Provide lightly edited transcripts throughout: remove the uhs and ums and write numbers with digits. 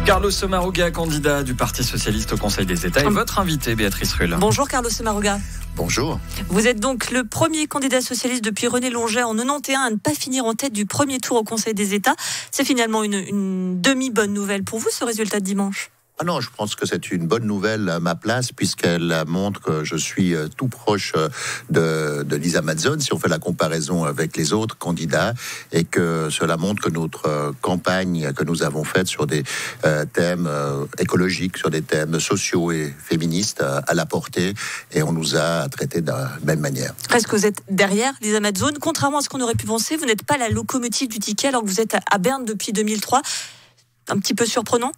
Carlos Sommaruga, candidat du Parti Socialiste au Conseil des États, et votre invité, Béatrice Rulle. Bonjour Carlos Sommaruga. Bonjour. Vous êtes donc le premier candidat socialiste depuis René Longet en 91 à ne pas finir en tête du premier tour au Conseil des États. C'est finalement une demi-bonne nouvelle pour vous, ce résultat de dimanche? Ah non, je pense que c'est une bonne nouvelle à ma place, puisqu'elle montre que je suis tout proche de Lisa Mazzone, si on fait la comparaison avec les autres candidats, et que cela montre que notre campagne que nous avons faite sur des thèmes écologiques, sur des thèmes sociaux et féministes à la portée, et on nous a traités de la même manière. Est-ce que vous êtes derrière Lisa Mazzone? Contrairement à ce qu'on aurait pu penser, vous n'êtes pas la locomotive du ticket alors que vous êtes à Berne depuis 2003. Un petit peu surprenant?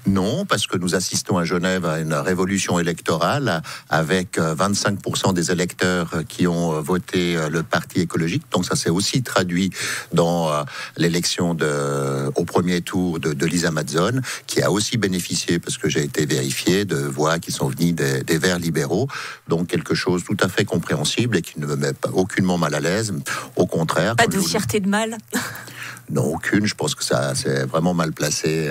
Non, parce que nous assistons à Genève à une révolution électorale avec 25% des électeurs qui ont voté le Parti écologique. Donc ça s'est aussi traduit dans l'élection au premier tour de Lisa Mazzone, qui a aussi bénéficié, parce que j'ai été vérifié, de voix qui sont venues des Verts libéraux. Donc quelque chose tout à fait compréhensible et qui ne me met pas aucunement mal à l'aise. Au contraire. Pas de fierté de mal? Non, aucune. Je pense que ça, c'est vraiment mal placé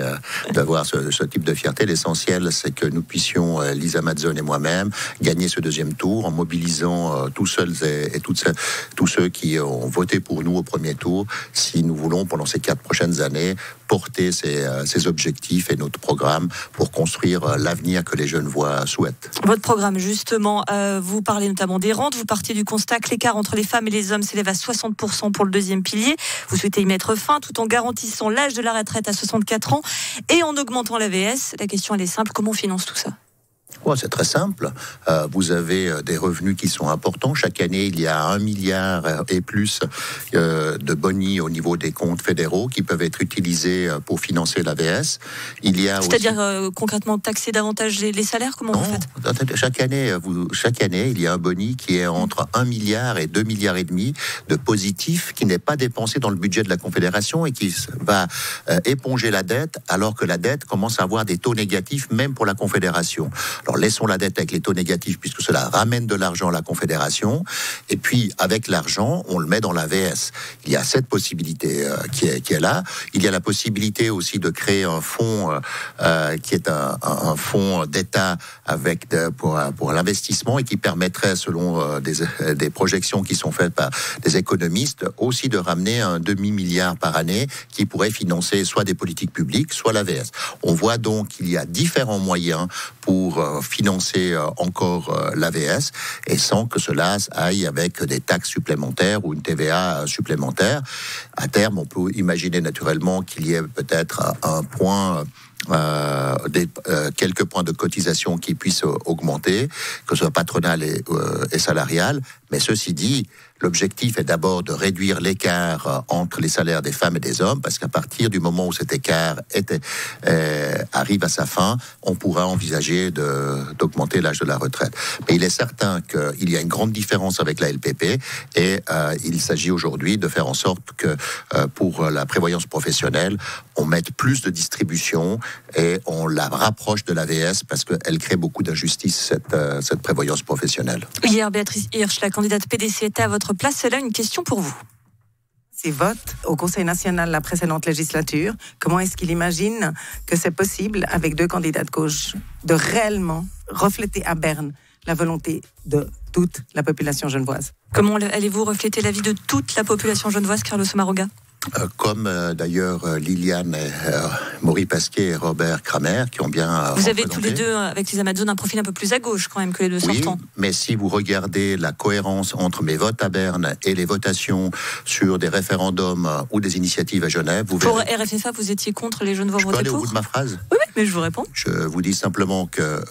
d'avoir ce type de fierté. L'essentiel, c'est que nous puissions, Lisa Mazzone et moi-même, gagner ce deuxième tour en mobilisant tous seuls et tous ceux qui ont voté pour nous au premier tour, si nous voulons, pendant ces 4 prochaines années, porter ces objectifs et notre programme pour construire l'avenir que les Genevois souhaitent. Votre programme, justement, vous parlez notamment des rentes. Vous partez du constat que l'écart entre les femmes et les hommes s'élève à 60% pour le deuxième pilier. Vous souhaitez y mettre fin tout en garantissant l'âge de la retraite à 64 ans et en augmentant l'AVS. La question, elle est simple. Comment on finance tout ça? C'est très simple. Vous avez des revenus qui sont importants. Chaque année, il y a 1 milliard et plus de boni au niveau des comptes fédéraux qui peuvent être utilisés pour financer l'AVS. C'est-à-dire concrètement taxer davantage les salaires? Comment vous faites? Chaque année, il y a un boni qui est entre 1 milliard et 2 milliards et demi de positif qui n'est pas dépensé dans le budget de la Confédération et qui va éponger la dette alors que la dette commence à avoir des taux négatifs même pour la Confédération. Alors laissons la dette avec les taux négatifs puisque cela ramène de l'argent à la Confédération. Et puis avec l'argent, on le met dans l'AVS. Il y a cette possibilité qui est là. Il y a la possibilité aussi de créer un fonds qui est un fonds d'État pour l'investissement et qui permettrait, selon des projections qui sont faites par des économistes, aussi de ramener un demi-milliard par année qui pourrait financer soit des politiques publiques, soit l'AVS. On voit donc qu'il y a différents moyens pour financer encore l'AVS et sans que cela aille avec des taxes supplémentaires ou une TVA supplémentaire. À terme, on peut imaginer naturellement qu'il y ait peut-être un point quelques points de cotisation qui puissent augmenter, que ce soit patronal et salarial. Mais ceci dit, l'objectif est d'abord de réduire l'écart entre les salaires des femmes et des hommes, parce qu'à partir du moment où cet écart arrive à sa fin, on pourra envisager d'augmenter l'âge de la retraite. Mais il est certain qu'il y a une grande différence avec la LPP et il s'agit aujourd'hui de faire en sorte que pour la prévoyance professionnelle, on mette plus de distribution et on la rapproche de l'AVS parce qu'elle crée beaucoup d'injustices, cette prévoyance professionnelle. Hier, Béatrice Hirsch, la candidate PDC, était à votre place. C'est là une question pour vous. Ces votes au Conseil national la précédente législature, comment est-ce qu'il imagine que c'est possible, avec 2 candidats de gauche, de réellement refléter à Berne la volonté de toute la population genevoise? Comment allez-vous refléter l'avis de toute la population genevoise, Carlos Sommaruga? Comme d'ailleurs Liliane Maury Pasquier et Robert Kramer qui ont bien Vous avez tous les deux, avec Lisa Mazzone, un profil un peu plus à gauche quand même que les deux sortants. Oui, mais si vous regardez la cohérence entre mes votes à Berne et les votations sur des référendums ou des initiatives à Genève, vous verrez... Pour RFFA, vous étiez contre les Genevois votés pour? Je peux aller au bout de ma phrase? Oui, mais je vous réponds. Je vous dis simplement que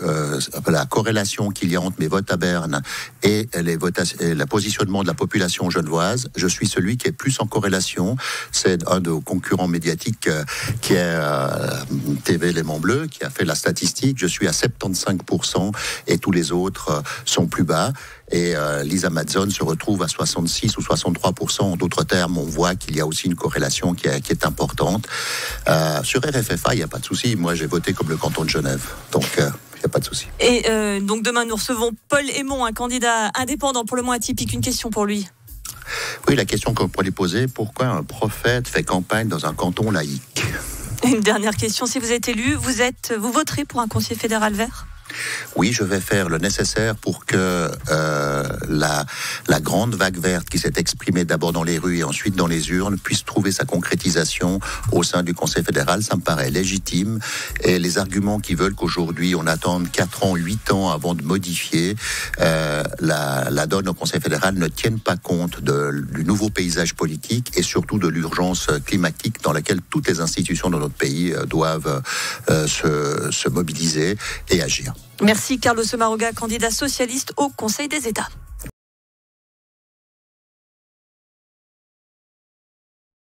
la corrélation qu'il y a entre mes votes à Berne et le positionnement de la population genevoise, je suis celui qui est plus en corrélation. C'est un de nos concurrents médiatiques qui est TV Léman Bleu, qui a fait la statistique. Je suis à 75% et tous les autres sont plus bas. Et Lisa Mazzone se retrouve à 66 ou 63%. En d'autres termes, on voit qu'il y a aussi une corrélation qui est importante. Sur RFFA, il n'y a pas de souci. Moi, j'ai voté comme le canton de Genève. Donc... il n'y a pas de souci. Et donc demain, nous recevons Paul Hémon, un candidat indépendant, pour le moins atypique. Une question pour lui. Oui, la question qu'on pourrait lui poser, pourquoi un prophète fait campagne dans un canton laïque ? Une dernière question, si vous êtes élu, vous voterez pour un conseiller fédéral vert ? Oui, je vais faire le nécessaire pour que la grande vague verte qui s'est exprimée d'abord dans les rues et ensuite dans les urnes puisse trouver sa concrétisation au sein du Conseil fédéral. Ça me paraît légitime. Et les arguments qui veulent qu'aujourd'hui on attende 4 ans, 8 ans avant de modifier la donne au Conseil fédéral ne tiennent pas compte du nouveau paysage politique et surtout de l'urgence climatique dans laquelle toutes les institutions de notre pays doivent se mobiliser et agir. Merci Carlos Maroga, candidat socialiste au Conseil des États.